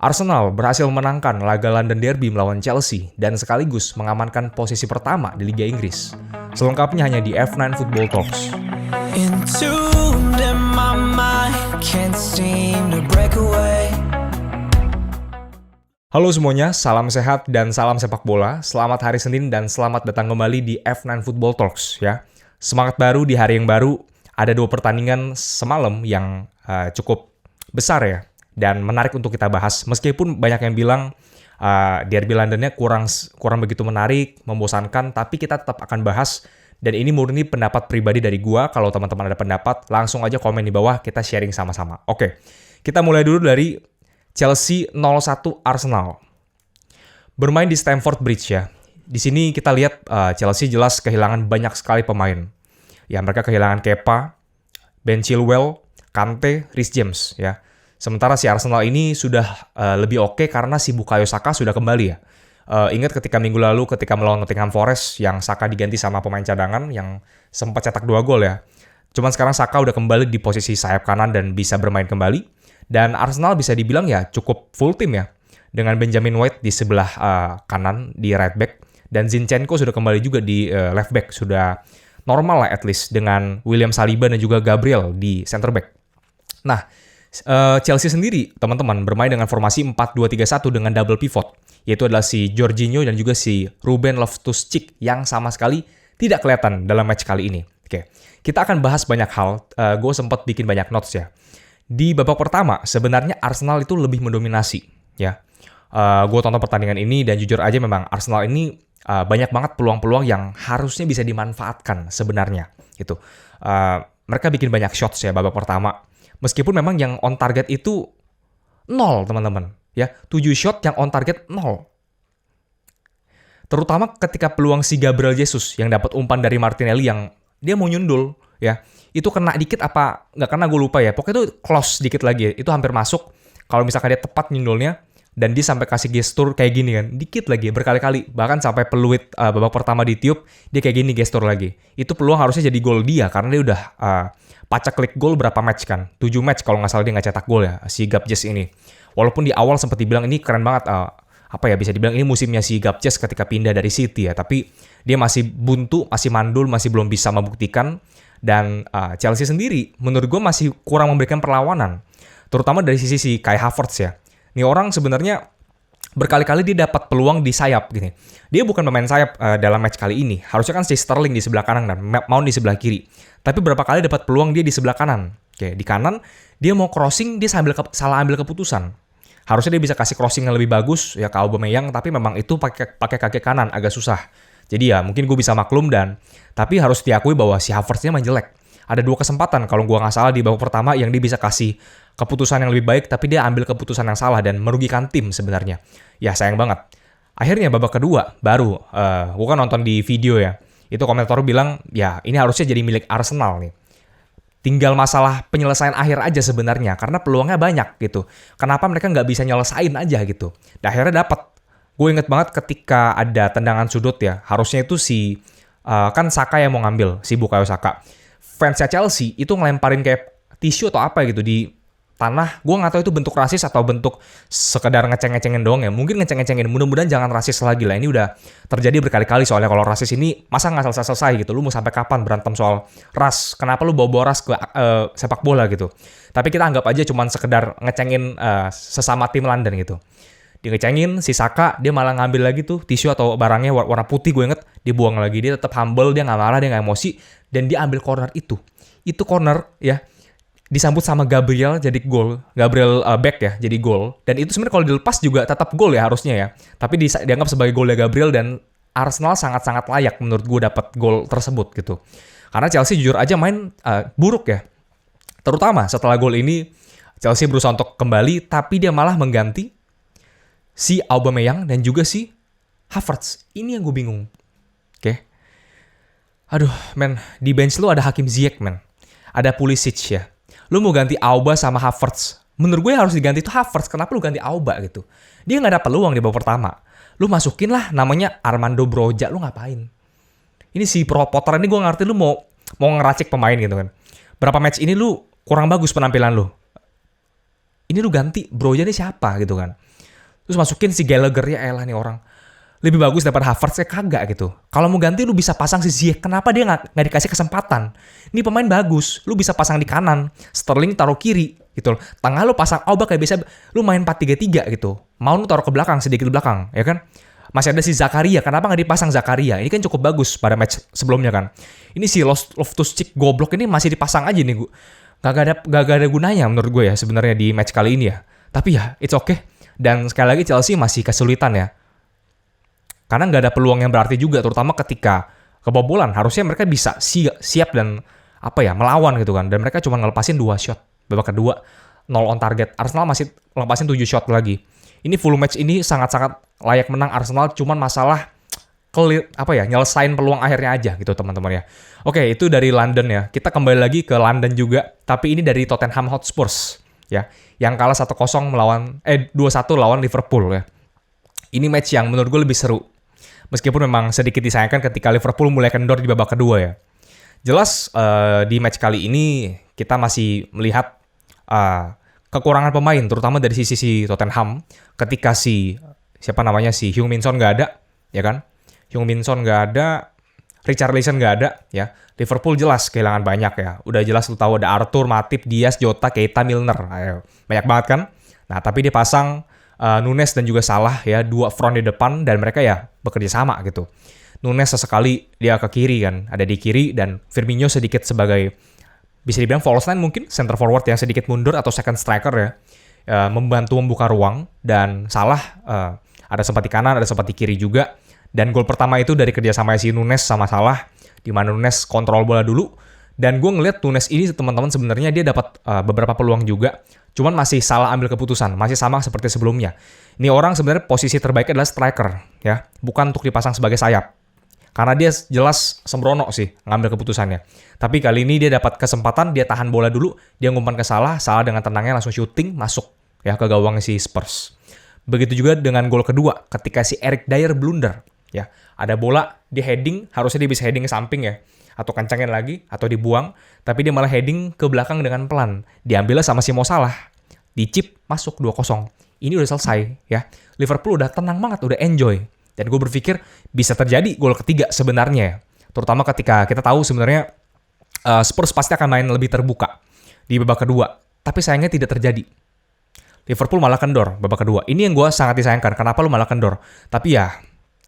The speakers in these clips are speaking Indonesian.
Arsenal berhasil menangkan laga London Derby melawan Chelsea dan sekaligus mengamankan posisi pertama di Liga Inggris. Selengkapnya hanya di F9 Football Talks. Halo semuanya, salam sehat dan salam sepak bola. Selamat hari Senin dan selamat datang kembali di F9 Football Talks ya. Semangat baru di hari yang baru. Ada 2 pertandingan semalam yang cukup besar ya dan menarik untuk kita bahas. Meskipun banyak yang bilang Derby Londonnya kurang begitu menarik, membosankan, tapi kita tetap akan bahas. Dan ini murni pendapat pribadi dari gua. Kalau teman-teman ada pendapat, langsung aja komen di bawah, kita sharing sama-sama. Oke, kita mulai dulu dari Chelsea 0-1 Arsenal. Bermain di Stamford Bridge ya. Di sini kita lihat Chelsea jelas kehilangan banyak sekali pemain. Ya, mereka kehilangan Kepa, Ben Chilwell, Kante, Reece James ya. Sementara si Arsenal ini sudah lebih oke karena si Bukayo Saka sudah kembali ya. Ingat ketika minggu lalu ketika melawan Nottingham Forest yang Saka diganti sama pemain cadangan yang sempat cetak 2 gol ya. Cuman sekarang Saka udah kembali di posisi sayap kanan dan bisa bermain kembali. Dan Arsenal bisa dibilang ya cukup full tim ya. Dengan Benjamin White di sebelah kanan di right back. Dan Zinchenko sudah kembali juga di left back. Sudah normal lah at least dengan William Saliba dan juga Gabriel di center back. Nah, Chelsea sendiri, teman-teman, bermain dengan formasi 4-2-3-1 dengan double pivot. Yaitu adalah si Jorginho dan juga si Ruben Loftus-Cheek yang sama sekali tidak kelihatan dalam match kali ini. Oke, kita akan bahas banyak hal. Gue sempat bikin banyak notes ya. Di babak pertama, sebenarnya Arsenal itu lebih mendominasi. Ya, gue tonton pertandingan ini dan jujur aja memang Arsenal ini banyak banget peluang-peluang yang harusnya bisa dimanfaatkan sebenarnya. Gitu. Mereka bikin banyak shots ya babak pertama. Meskipun memang yang on target itu 0, teman-teman. Ya, 7 shot yang on target 0. Terutama ketika peluang si Gabriel Jesus yang dapat umpan dari Martinelli yang dia mau nyundul. Ya, itu kena dikit apa nggak kena gue lupa ya. Pokoknya itu close dikit lagi. Itu hampir masuk. Kalau misalkan dia tepat nyundulnya. Dan dia sampai kasih gestur kayak gini kan. Dikit lagi, berkali-kali. Bahkan sampai peluit babak pertama ditiup, dia kayak gini gestur lagi. Itu peluang harusnya jadi gol dia. Karena dia udah pacak klik gol berapa match kan. 7 match kalau nggak salah dia nggak cetak gol ya. Si Gabjes ini. Walaupun di awal sempat dibilang ini keren banget. Bisa dibilang ini musimnya si Gabjes ketika pindah dari City ya. Tapi dia masih buntu, masih mandul, masih belum bisa membuktikan. Dan Chelsea sendiri menurut gue masih kurang memberikan perlawanan. Terutama dari sisi si Kai Havertz ya. Ini orang sebenarnya berkali-kali dia dapat peluang di sayap gini. Dia bukan pemain sayap dalam match kali ini. Harusnya kan si Sterling di sebelah kanan dan Mount di sebelah kiri. Tapi berapa kali dapat peluang dia di sebelah kanan. Oke, di kanan dia mau crossing dia salah ambil keputusan. Harusnya dia bisa kasih crossing yang lebih bagus ya ke Aubameyang, tapi memang itu pakai kaki kanan agak susah. Jadi ya mungkin gue bisa maklum tapi harus diakui bahwa si Havertz-nya main jelek. Ada 2 kesempatan kalau gue nggak salah di babak pertama yang dia bisa kasih keputusan yang lebih baik, tapi dia ambil keputusan yang salah dan merugikan tim sebenarnya. Ya sayang banget. Akhirnya babak kedua baru, gue kan nonton di video ya, itu komentator bilang, ya ini harusnya jadi milik Arsenal nih. Tinggal masalah penyelesaian akhir aja sebenarnya, karena peluangnya banyak gitu. Kenapa mereka nggak bisa nyelesain aja gitu. Dan akhirnya dapat. Gue inget banget ketika ada tendangan sudut ya, harusnya itu kan Saka yang mau ngambil, si Bukayo Saka. Fansnya Chelsea itu ngelemparin kayak tisu atau apa gitu di tanah. Gue nggak tahu itu bentuk rasis atau bentuk sekedar ngeceng-ngecengin doang ya. Mungkin ngeceng-ngecengin. Mudah-mudahan jangan rasis lagi lah. Ini udah terjadi berkali-kali soalnya kalau rasis ini masa nggak selesai-selesai gitu. Lu mau sampai kapan berantem soal ras? Kenapa lu bawa ras ke sepak bola gitu? Tapi kita anggap aja cuman sekedar ngecengin sesama tim London gitu. Dia ngecengin, si Saka dia malah ngambil lagi tuh tisu atau barangnya warna putih, gue inget, dia buang lagi. Dia tetap humble, dia nggak marah, dia nggak emosi, dan dia ambil corner itu. Itu corner ya disambut sama Gabriel jadi gol. Gabriel back ya jadi gol. Dan itu sebenarnya kalau dilepas juga tetap gol ya harusnya ya. Tapi dianggap sebagai golnya Gabriel dan Arsenal sangat-sangat layak menurut gue dapat gol tersebut gitu. Karena Chelsea jujur aja main buruk ya. Terutama setelah gol ini Chelsea berusaha untuk kembali tapi dia malah mengganti si Aubameyang dan juga si Havertz. Ini yang gue bingung. Oke. Aduh, men, di bench lu ada Hakim Ziyech, men. Ada Pulisic ya. Lu mau ganti Auba sama Havertz. Menurut gue harus diganti itu Havertz. Kenapa lu ganti Auba gitu? Dia nggak ada peluang di babak pertama. Lu masukin lah namanya Armando Broja. Lu ngapain? Ini si Potter ini gue ngerti lu mau ngeracik pemain gitu kan. Berapa match ini lu kurang bagus penampilan lu. Ini lu ganti Broja nih siapa gitu kan. Terus masukin si Gallagher, ya elah nih orang. Lebih bagus daripada Havertz, kagak gitu. Kalau mau ganti lu bisa pasang si Ziyech. Kenapa dia nggak dikasih kesempatan? Ini pemain bagus, lu bisa pasang di kanan, Sterling taruh kiri gitu loh. Tengah lu pasang Auba kayak biasa, lu main 4-3-3 gitu. Mau lu taruh ke belakang, sedikit ke belakang, ya kan? Masih ada si Zakaria, kenapa nggak dipasang Zakaria? Ini kan cukup bagus pada match sebelumnya kan. Ini si Loftus-Cheek goblok ini masih dipasang aja nih. Gak ada gunanya menurut gue ya sebenarnya di match kali ini ya. Tapi ya, it's okay. Dan sekali lagi Chelsea masih kesulitan ya. Karena nggak ada peluang yang berarti juga, terutama ketika kebobolan. Harusnya mereka bisa siap dan melawan gitu kan. Dan mereka cuma ngelepasin 2 shot. Babak kedua 0 on target. Arsenal masih ngelepasin 7 shot lagi. Ini full match ini sangat-sangat layak menang Arsenal, cuman masalah nyelesain peluang akhirnya aja gitu teman-teman ya. Oke, itu dari London ya. Kita kembali lagi ke London juga, tapi ini dari Tottenham Hotspur ya, yang kalah 1-0 melawan 2-1 lawan Liverpool ya. Ini match yang menurut gue lebih seru. Meskipun memang sedikit disayangkan ketika Liverpool mulai kendor di babak kedua ya. Jelas di match kali ini kita masih melihat kekurangan pemain, terutama dari sisi Tottenham. Ketika si Heung-min Son nggak ada, ya kan? Heung-min Son nggak ada, Richarlison nggak ada, ya. Liverpool jelas kehilangan banyak ya. Udah jelas lu tahu ada Arthur, Matip, Diaz, Jota, Keita, Milner. Ayo, banyak banget kan? Nah, tapi dia pasang Nunes dan juga Salah ya, 2 front di depan dan mereka ya bekerja sama gitu. Nunes sesekali dia ke kiri kan, ada di kiri, dan Firmino sedikit sebagai bisa dibilang false nine mungkin, center forward yang sedikit mundur atau second striker ya, membantu membuka ruang. Dan Salah ada sempat di kanan, ada sempat di kiri juga. Dan gol pertama itu dari kerjasama si Nunes sama Salah, di mana Nunes kontrol bola dulu. Dan gue ngeliat Nunes ini teman-teman sebenarnya dia dapat beberapa peluang juga, cuman masih salah ambil keputusan, masih sama seperti sebelumnya. Ini orang sebenarnya posisi terbaiknya adalah striker ya, bukan untuk dipasang sebagai sayap. Karena dia jelas sembrono sih ngambil keputusannya. Tapi kali ini dia dapat kesempatan, dia tahan bola dulu, dia ngumpan ke Salah dengan tenangnya langsung shooting masuk ya ke gawang si Spurs. Begitu juga dengan gol kedua ketika si Eric Dyer blunder ya. Ada bola, dia heading, harusnya dia bisa heading ke samping ya, atau kencangin lagi, atau dibuang, tapi dia malah heading ke belakang dengan pelan. Diambilnya sama si Mo Salah, dicip, masuk 2-0. Ini udah selesai ya. Liverpool udah tenang banget, udah enjoy. Dan gue berpikir bisa terjadi gol ketiga sebenarnya. Terutama ketika kita tahu sebenarnya Spurs pasti akan main lebih terbuka di babak kedua. Tapi sayangnya tidak terjadi. Liverpool malah kendor babak kedua. Ini yang gue sangat disayangkan. Kenapa lu malah kendor? Tapi ya,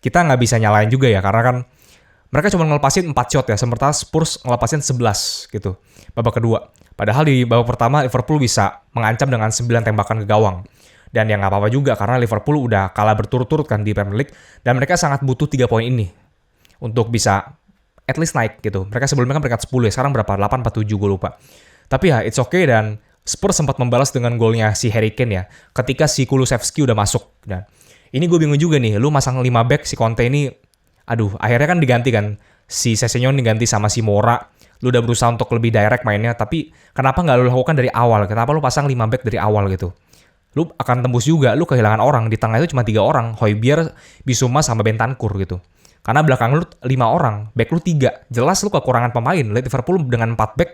kita nggak bisa nyalain juga ya. Karena kan mereka cuma ngelepasin 4 shot ya. Sementara Spurs ngelepasin 11 gitu babak kedua. Padahal di babak pertama Liverpool bisa mengancam dengan 9 tembakan ke gawang. Dan ya nggak apa-apa juga karena Liverpool udah kalah berturut-turut kan di Premier League. Dan mereka sangat butuh 3 poin ini untuk bisa at least naik gitu. Mereka sebelumnya kan peringkat 10 ya. Sekarang berapa? 8, 4, 7 gue lupa. Tapi ya it's okay. Dan Spurs sempat membalas dengan golnya si Harry Kane ya. Ketika si Kulusevski udah masuk. Dan ini gue bingung juga nih. Lu masang 5 back, si Conte ini akhirnya kan diganti kan. Si Sessegnon diganti sama si Moura. Lu udah berusaha untuk lebih direct mainnya. Tapi kenapa nggak lu lakukan dari awal? Kenapa lu pasang 5 back dari awal gitu? Lu akan tembus juga, lu kehilangan orang. Di tengah itu cuma 3 orang, Højbjerg, Bissouma, sama Bentancur gitu. Karena belakang lu 5 orang, back lu 3. Jelas lu kekurangan pemain. Liverpool dengan 4 back,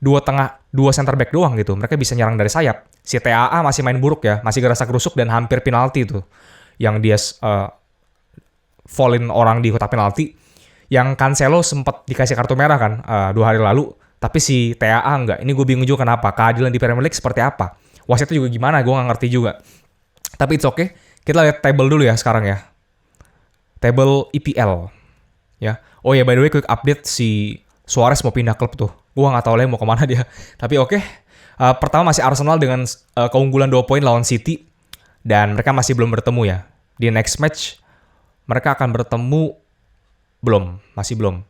2 tengah, 2 center back doang gitu. Mereka bisa nyerang dari sayap. Si TAA masih main buruk ya, masih gerasak-gerusuk dan hampir penalti tuh. Yang dia fallin orang di kotak penalti. Yang Cancelo sempat dikasih kartu merah kan 2 hari lalu. Tapi si TAA enggak. Ini gue bingung juga kenapa. Keadilan di Premier League seperti apa? Wasitnya juga gimana, gue gak ngerti juga. Tapi it's okay. Kita lihat table dulu ya sekarang ya. Table EPL. Ya. Oh ya, by the way, quick update, si Suarez mau pindah klub tuh. Gue gak tahu lagi mau kemana dia. Tapi oke. Pertama masih Arsenal dengan keunggulan 2 poin lawan City. Dan mereka masih belum bertemu ya. Di next match, mereka akan bertemu masih belum.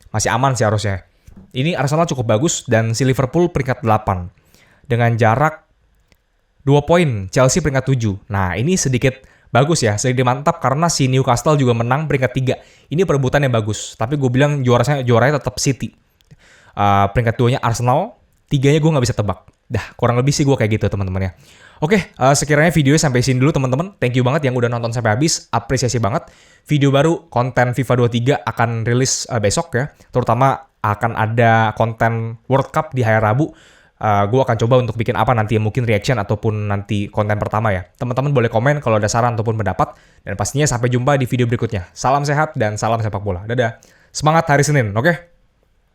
Masih aman sih harusnya. Ini Arsenal cukup bagus dan si Liverpool peringkat 8. Dengan jarak 2 poin, Chelsea peringkat 7. Nah, ini sedikit bagus ya, sedikit mantap karena si Newcastle juga menang peringkat 3. Ini perebutan yang bagus, tapi gue bilang juaranya tetap City. Peringkat 2-nya Arsenal, 3-nya gue nggak bisa tebak. Dah, kurang lebih sih gue kayak gitu teman-teman ya. Oke, sekiranya videonya sampai sini dulu teman-teman. Thank you banget yang udah nonton sampai habis, apresiasi banget. Video baru konten FIFA 23 akan rilis besok ya, terutama akan ada konten World Cup di hari Rabu. Gue akan coba untuk bikin apa nanti, mungkin reaction ataupun nanti konten pertama ya. Teman-teman boleh komen kalau ada saran ataupun pendapat. Dan pastinya sampai jumpa di video berikutnya. Salam sehat dan salam sepak bola. Dadah. Semangat hari Senin, oke?